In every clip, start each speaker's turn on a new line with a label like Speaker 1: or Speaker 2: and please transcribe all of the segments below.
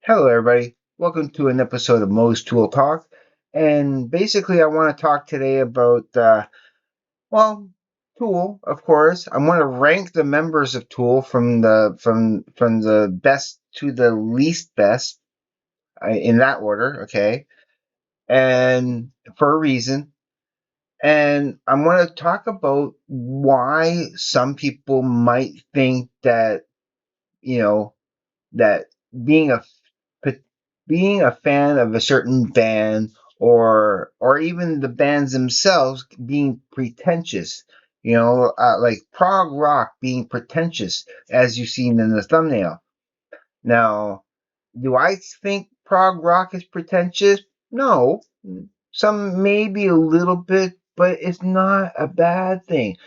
Speaker 1: Hello, everybody. Welcome to an episode of Moe's Tool Talk. And basically, I want to talk today about, Tool, of course. I want to rank the members of Tool from the best to the least best in that order, okay? And for a reason. And I want to talk about why some people might think that, you know, that being a being a fan of a certain band or even the bands themselves being pretentious, like prog rock being pretentious, as you've seen in the thumbnail. Now, do I think prog rock is pretentious? No, some maybe a little bit, but it's not a bad thing.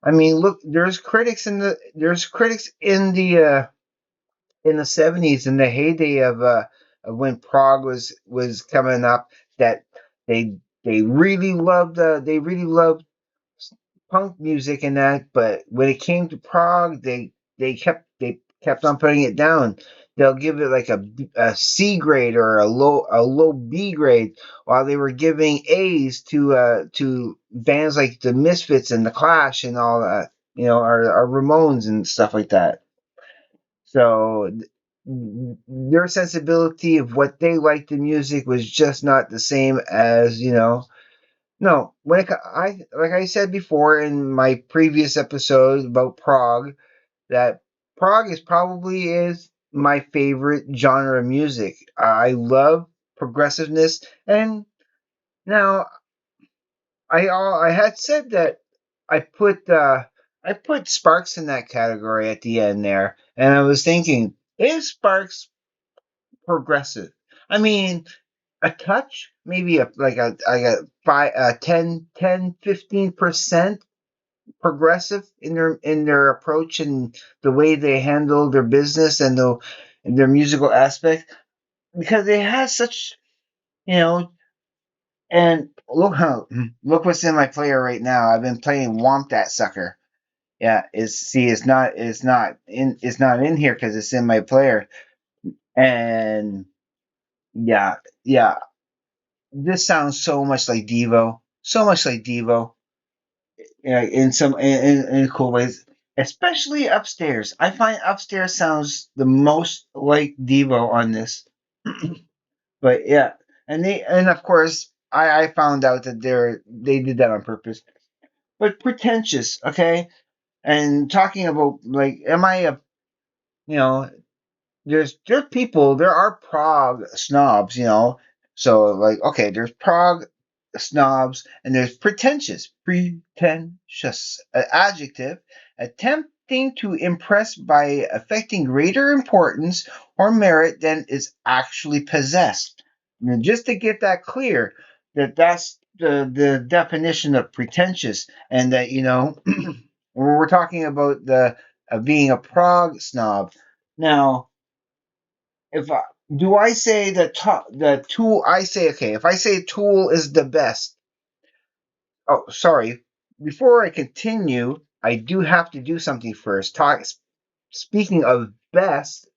Speaker 1: I mean, look, there's critics in the 70s, in the heyday of when prog was coming up, that they they really loved punk music and that, but when it came to prog, they kept on putting it down. They'll give it like a C grade or a low B grade, while they were giving A's to bands like the Misfits and the Clash and all that, our Ramones and stuff like that. So their sensibility of what they liked in music was just not the same as, no, I like I said before in my previous episode about prog, that prog is my favorite genre of music. I love progressiveness. And now I had said that I put uh I put Sparks in that category at the end there, and I was thinking, is Sparks progressive? I mean, a touch, maybe a 15% progressive in their approach and the way they handle their business and their musical aspect, because it has such, you know and look what's in my player right now. I've been playing Womp That Sucker. Yeah, it's not in here because it's in my player. And yeah, yeah, this sounds so much like Devo, so much like Devo, yeah, in cool ways, especially upstairs. I find upstairs sounds the most like Devo on this. But yeah, and of course I found out that they did that on purpose. But pretentious, okay? And talking about, like, am I a you know there are prog snobs, so, like, okay, there's prog snobs and there's pretentious adjective, attempting to impress by affecting greater importance or merit than is actually possessed. And just to get that clear, that's the definition of pretentious. And that, when we're talking about the being a prog snob. Now, if I do I say the Tool, I say, okay, if I say Tool is the best. Oh, sorry. Before I continue, I do have to do something first. Speaking of best,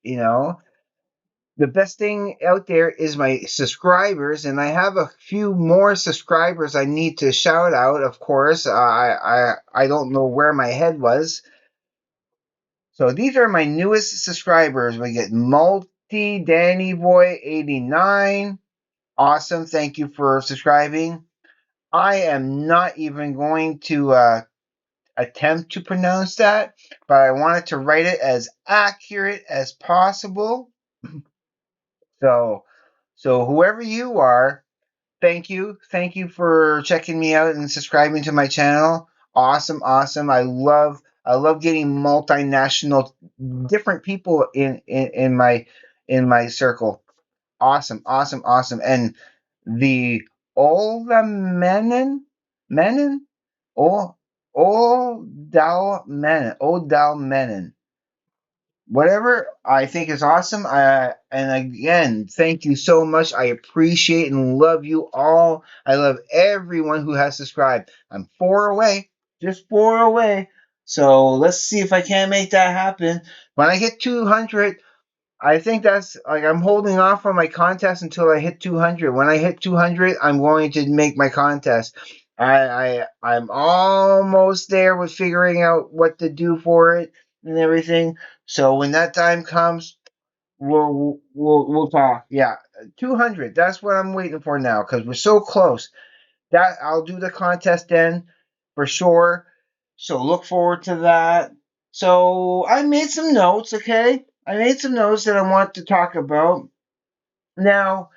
Speaker 1: the best thing out there is my subscribers, and I have a few more subscribers I need to shout out. Of course, I don't know where my head was. So these are my newest subscribers. We get Multi Danny Boy 89. Awesome. Thank you for subscribing. I am not even going to attempt to pronounce that, but I wanted to write it as accurate as possible. So, so whoever you are, thank you. Thank you for checking me out and subscribing to my channel. Awesome, awesome. I love getting multinational different people in my circle. Awesome, awesome, awesome. And the Ola Menon, O Odal Menon, whatever, I think is awesome. And again, thank you so much. I appreciate and love you all. I love everyone who has subscribed. I'm 4 away, just 4 away. So let's see if I can make that happen. When I get 200, I think that's like I'm holding off on my contest until I hit 200. When I hit 200, I'm going to make my contest. I'm almost there with figuring out what to do for it and everything. So when that time comes, we'll talk. Yeah, 200. That's what I'm waiting for now because we're so close. That I'll do the contest then for sure. So look forward to that. So I made some notes, okay? I made some notes that I want to talk about. Now,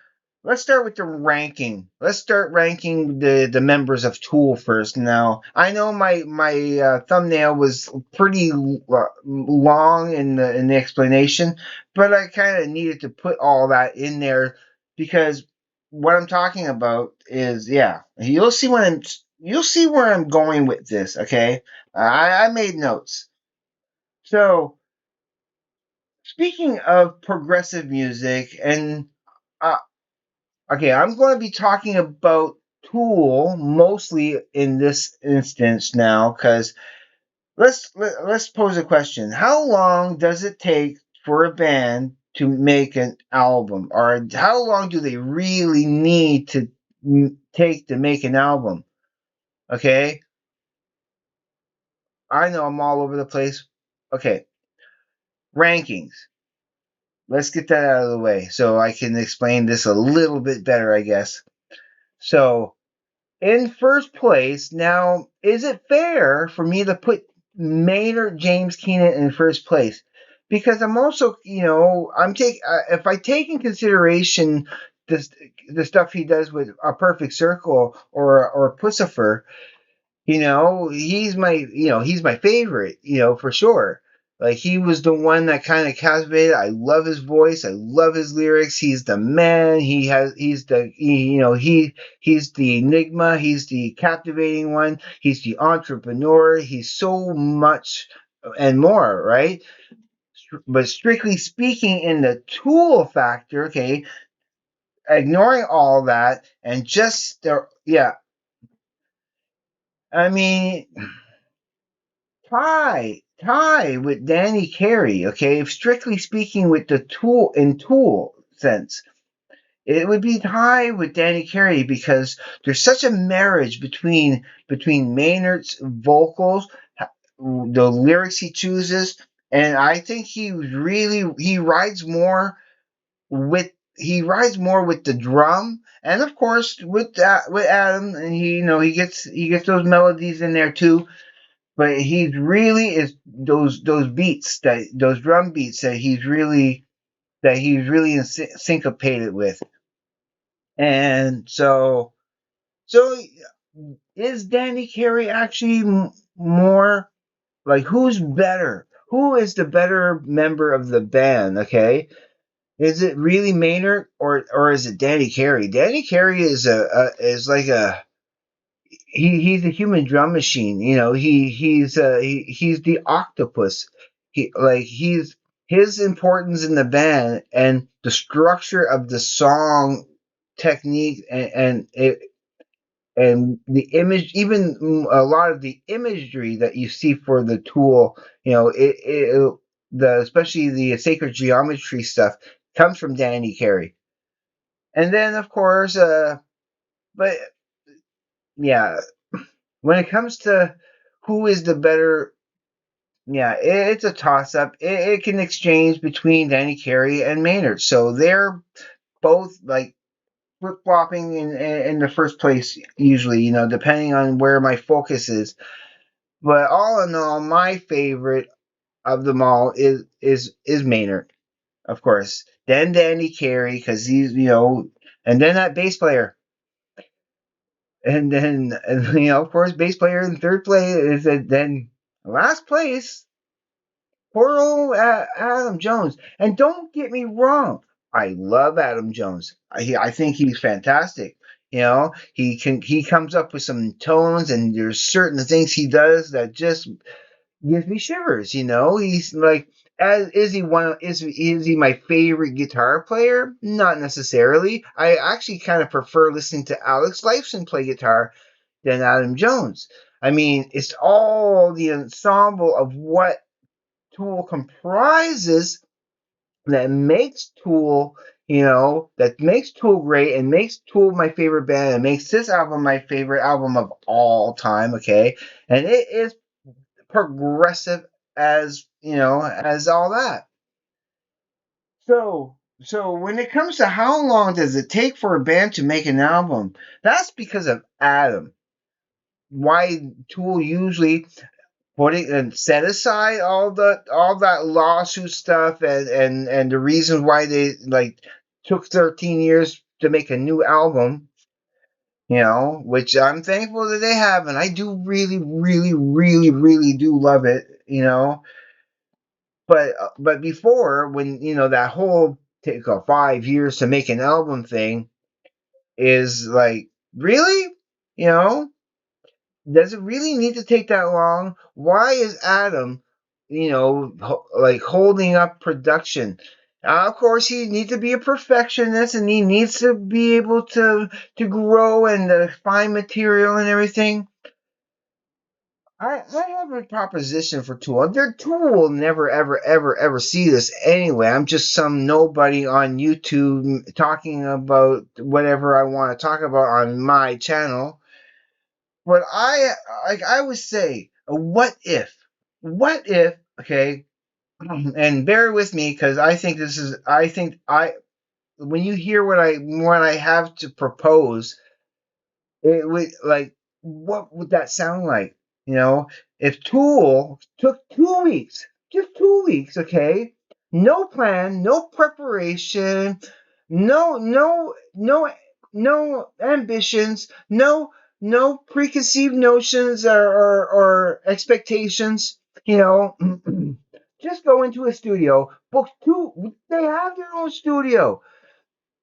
Speaker 1: let's start with the ranking. Let's start ranking the members of Tool first. Now, I know my thumbnail was pretty long in the explanation, but I kind of needed to put all that in there because what I'm talking about is yeah, you'll see where I'm going with this. Okay, I made notes. So speaking of progressive music and uh, okay, I'm going to be talking about Tool mostly in this instance now because let's pose a question. How long does it take for a band to make an album, or how long do they really need to take to make an album? Okay, I know I'm all over the place. Okay, rankings. Let's get that out of the way so I can explain this a little bit better, I guess. So in first place, now, is it fair for me to put Maynard James Keenan in first place? Because I'm also, I'm take if I take in consideration this the stuff he does with A Perfect Circle or Pussifer, he's my favorite, for sure. Like he was the one that kind of captivated. I love his voice. I love his lyrics. He's the man. He's the enigma. He's the captivating one. He's the entrepreneur. He's so much and more, right? But strictly speaking, in the tool factor, okay, ignoring all that and just yeah, I mean, tie with Danny Carey, okay? If strictly speaking with the tool sense, it would be tie with Danny Carey because there's such a marriage between Maynard's vocals, the lyrics he chooses, and I think he rides more with the drum and of course with Adam, and he gets those melodies in there too, but he really is those beats, that those drum beats that he's really syncopated with. And so is Danny Carey actually more like, who's better? Who is the better member of the band? Okay, is it really Maynard or is it Danny Carey? Danny Carey is like he's a human drum machine. He's the octopus. He's his importance in the band and the structure of the song technique and the image, even a lot of the imagery that you see for the tool, the especially the sacred geometry stuff comes from Danny Carey. And then of course, but yeah, when it comes to who is the better, yeah, it's a toss up. It can exchange between Danny Carey and Maynard. So they're both like flip flopping in the first place, usually, depending on where my focus is. But all in all, my favorite of them all is Maynard, of course. Then Danny Carey, because and then that bass player. And then, of course, bass player in third place is then last place. Poor old Adam Jones. And don't get me wrong, I love Adam Jones. I think he's fantastic. He comes up with some tones, and there's certain things he does that just gives me shivers. He's like, is he my favorite guitar player? Not necessarily. I actually kind of prefer listening to Alex Lifeson play guitar than Adam Jones. I mean, it's all the ensemble of what Tool comprises that makes Tool, that makes Tool great and makes Tool my favorite band and makes this album my favorite album of all time, okay? And it is progressive as, as all that. So when it comes to how long does it take for a band to make an album, that's because of Adam. Why Tool usually putting and set aside all that lawsuit stuff and the reasons why they like took 13 years to make a new album, which I'm thankful that they have, and I do really, really, really, really do love it, but before, when that whole take 5 years to make an album thing is like, really, you know does it really need to take that long? Why is Adam, like holding up production? Of course, he needs to be a perfectionist, and he needs to be able to grow and find material and everything. I have a proposition for Tool. Tool will never, ever, ever, ever see this anyway. I'm just some nobody on YouTube talking about whatever I want to talk about on my channel. But I would say, what if, okay, and bear with me because I think when you hear what I have to propose, it would like, what would that sound like? You know, if Tool took 2 weeks, just 2 weeks, okay, no plan, no preparation, no ambitions, no preconceived notions or expectations, just go into a studio, book two. They have their own studio.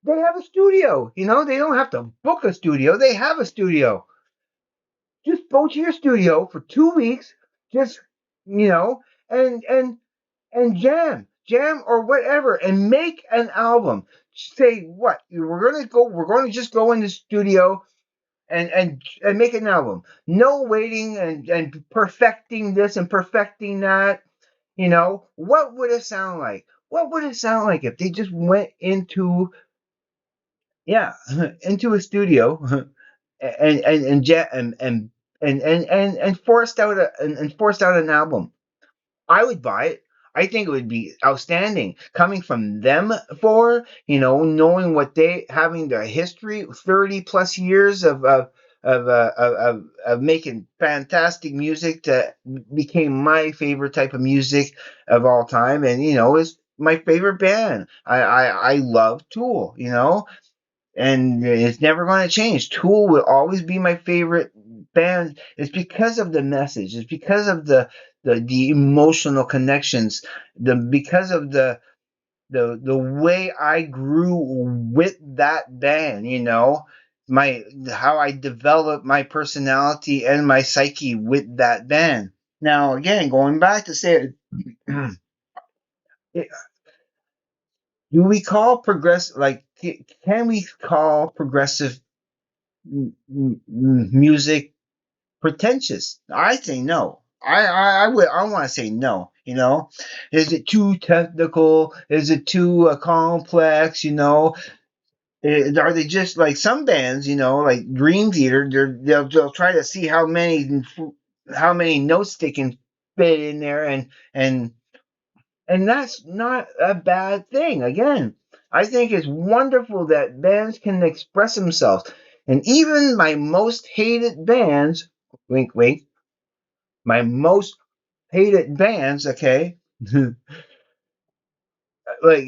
Speaker 1: They have a studio. They don't have to book a studio. They have a studio. Just go to your studio for 2 weeks. Just you know, and jam or whatever, and make an album. Say what We're going to just go in the studio and make an album. No waiting and perfecting this and perfecting that. What would it sound like? What would it sound like if they just went into yeah into a studio and forced out an album? I would buy it. I think it would be outstanding coming from them, for knowing what they having their history, 30 plus years of making fantastic music that became my favorite type of music of all time, and is my favorite band. I love Tool, and it's never going to change. Tool will always be my favorite band. It's because of the message. It's because of the emotional connections. Because of the way I grew with that band. My how I developed my personality and my psyche with that band. Now again, going back to say, do we call progress like? Can we call progressive music pretentious? I say no. I want to say no. Is it too technical? Is it too complex? Are they just like some bands? Like Dream Theater. They'll try to see how many notes they can fit in there, and that's not a bad thing. Again, I think it's wonderful that bands can express themselves. And even my most hated bands, wink, wink, my most hated bands, okay, like,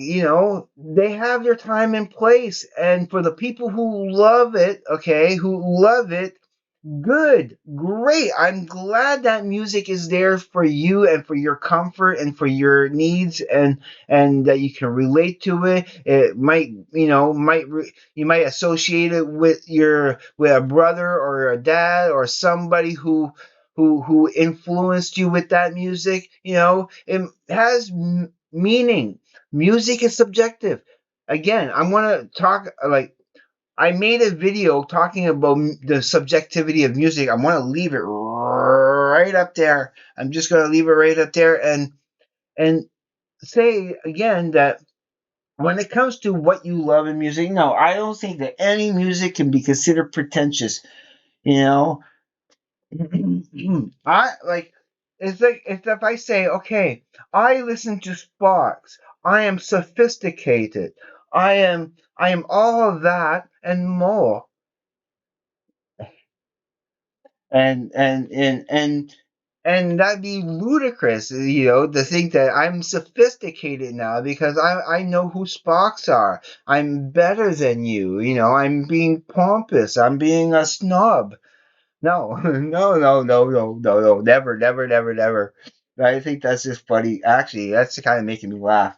Speaker 1: they have their time and place. And for the people who love it, okay, who love it, good, great. I'm glad that music is there for you and for your comfort and for your needs, and that you can relate to it. It might, you might associate it with a brother or a dad or somebody who influenced you with that music. It has meaning. Music is subjective. Again, I'm gonna talk like I made a video talking about the subjectivity of music. I want to leave it right up there. I'm just going to leave it right up there and say again that. when it comes to what you love in music, no, I don't think that any music can be considered pretentious. You know, I like it's if I say, okay, I listen to Sparks. I am sophisticated. I am all of that and more. And that'd be ludicrous, to think that I'm sophisticated now because I know who Sparks are. I'm better than you. I'm being pompous. I'm being a snob. No, no, no, no, no, no, no, never, never, never, never. I think that's just funny. Actually, that's kind of making me laugh.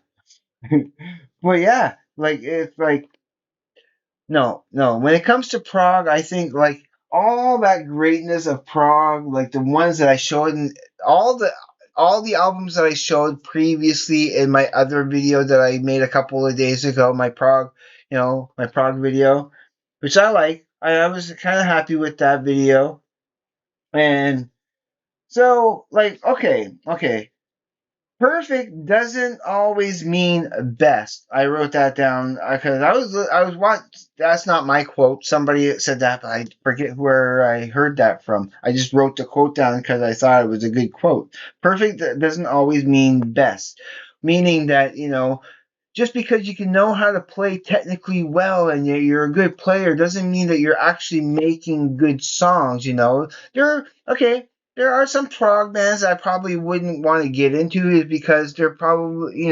Speaker 1: But yeah, like it's like no, no. When it comes to Prague, I think like all that greatness of Prague, like the ones that I showed, in all the all the albums that I showed previously in my other video that I made a couple of days ago, my Prague video, which I like. I was kind of happy with that video, and so like okay, perfect doesn't always mean best. I wrote that down because I was what that's not my quote. Somebody said that, but I forget where I heard that from. I just wrote the quote down because I thought it was a good quote. Perfect doesn't always mean best, meaning that just because you can know how to play technically well and you're a good player doesn't mean that you're actually making good songs. Okay, there are some prog bands I probably wouldn't want to get into is because they probably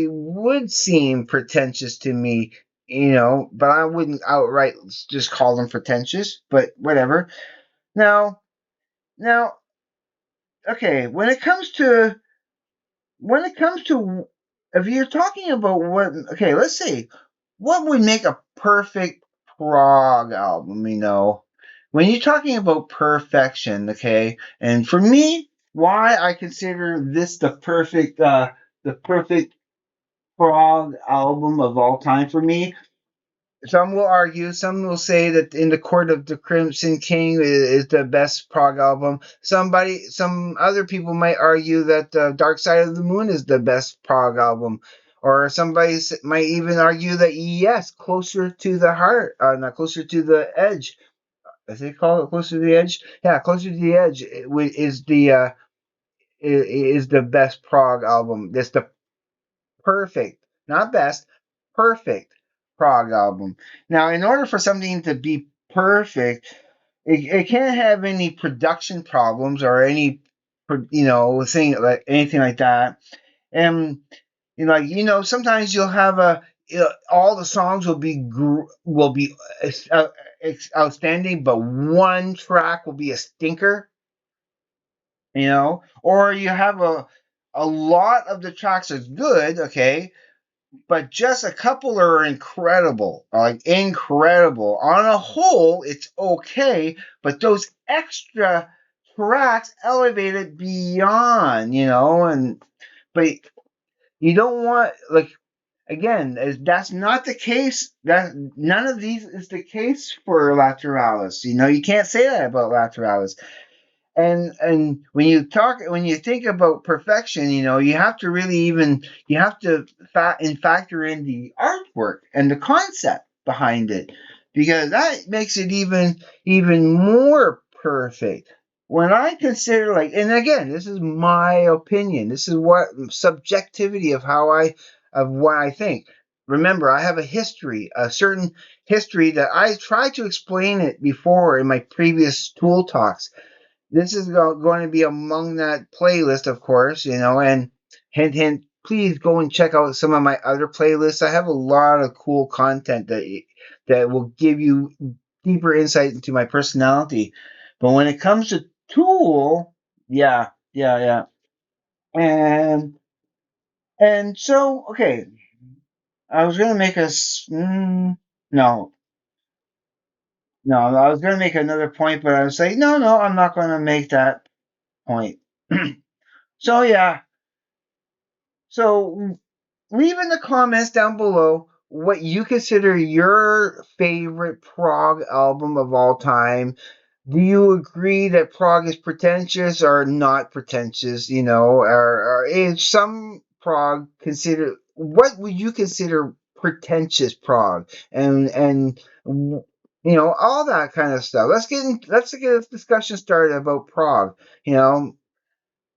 Speaker 1: would seem pretentious to me, but I wouldn't outright just call them pretentious, but whatever. Now, now, okay, when it comes to if you're talking about okay, let's see, what would make a perfect prog album, when you're talking about perfection, okay, and for me, why I consider this the perfect prog album of all time for me. Some will say that In the Court of the Crimson King is the best prog album. Some other people might argue that Dark Side of the Moon is the best prog album. Or somebody might even argue that yes, Closer to the Heart, not Closer to the Edge. Is they call it Closer to the Edge? Yeah, Closer to the Edge is the best prog album. It's the perfect, not best, perfect prog album. Now, in order for something to be perfect, it can't have any production problems or any, thing like anything like that. And sometimes you'll have all the songs will be outstanding, but one track will be a stinker. Or you have a lot of the tracks are good, okay, but just a couple are incredible, like incredible. On a whole, it's okay, but those extra tracks elevate it beyond, and but you don't want like again, that's not the case. That none of these is the case for Lateralis. You can't say that about Lateralis. And when you think about perfection, you have to really even you have to factor in the artwork and the concept behind it, because that makes it even more perfect. When I consider, like, and again, this is my opinion, this is what subjectivity of what I think. Remember, I have a certain history that I tried to explain it before in my previous tool talks. This is going to be among that playlist, of course, and hint, hint, please go and check out some of my other playlists. I have a lot of cool content that will give you deeper insight into my personality. But when it comes to Tool, yeah, yeah, yeah. And so, okay, I was going to make no, no, I was going to make another point, but I was like, no, no, I'm not going to make that point. So yeah, so leave in the comments down below what you consider your favorite prog album of all time. Do you agree that prog is pretentious or not pretentious? Or is some prog considered what would you consider pretentious prog, and all that kind of stuff. Let's get a discussion started about prog,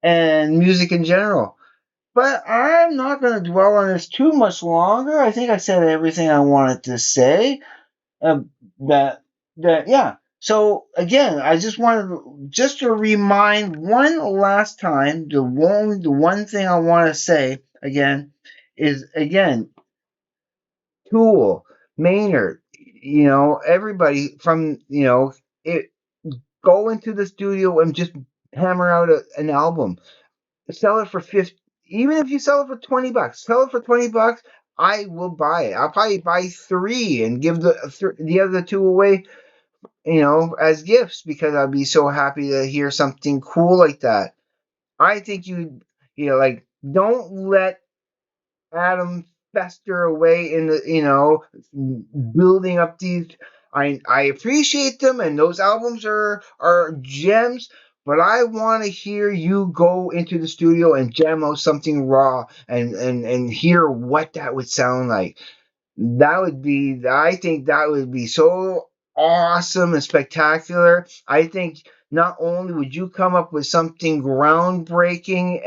Speaker 1: and music in general. But I'm not going to dwell on this too much longer. I think I said everything I wanted to say. Um, that yeah. So again, I just wanted just to remind one last time, the one thing I want to say again is, again, Tool, Maynard, everybody from, it, go into the studio and just hammer out an album. Sell it for 50, even if you sell it for $20, sell it for $20. I will buy it. I'll probably buy three and give the other two away, as gifts, because I'd be so happy to hear something cool like that. I think like, don't let Adam fester away in the, building up these. I appreciate them, and those albums are gems. But I want to hear you go into the studio and jam out something raw, and hear what that would sound like. I think that would be so awesome and spectacular. I think not only would you come up with something groundbreaking,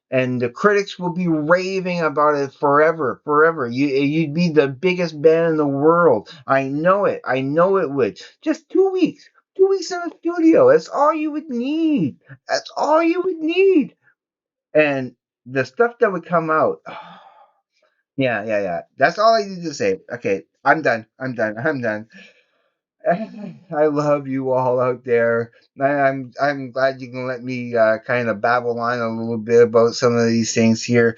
Speaker 1: and the critics will be raving about it forever, forever. You'd be the biggest band in the world. I know it. I know it would. Just 2 weeks. 2 weeks in the studio. That's all you would need. That's all you would need. And the stuff that would come out. Yeah, yeah, yeah. That's all I need to say. Okay, I'm done. I'm done. I'm done. I love you all out there. I'm glad you can let me kind of babble on a little bit about some of these things here.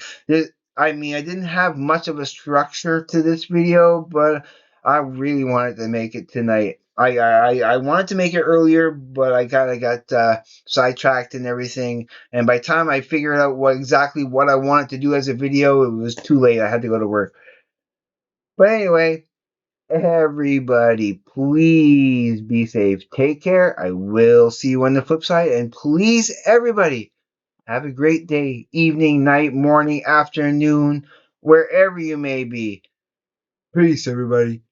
Speaker 1: I mean, I didn't have much of a structure to this video, but I really wanted to make it tonight. I wanted to make it earlier, but I kind of got sidetracked and everything. And by the time I figured out exactly what I wanted to do as a video, it was too late. I had to go to work. But anyway, everybody, please be safe. Take care. I will see you on the flip side. And please, everybody, have a great day, evening, night, morning, afternoon, wherever you may be. Peace, everybody.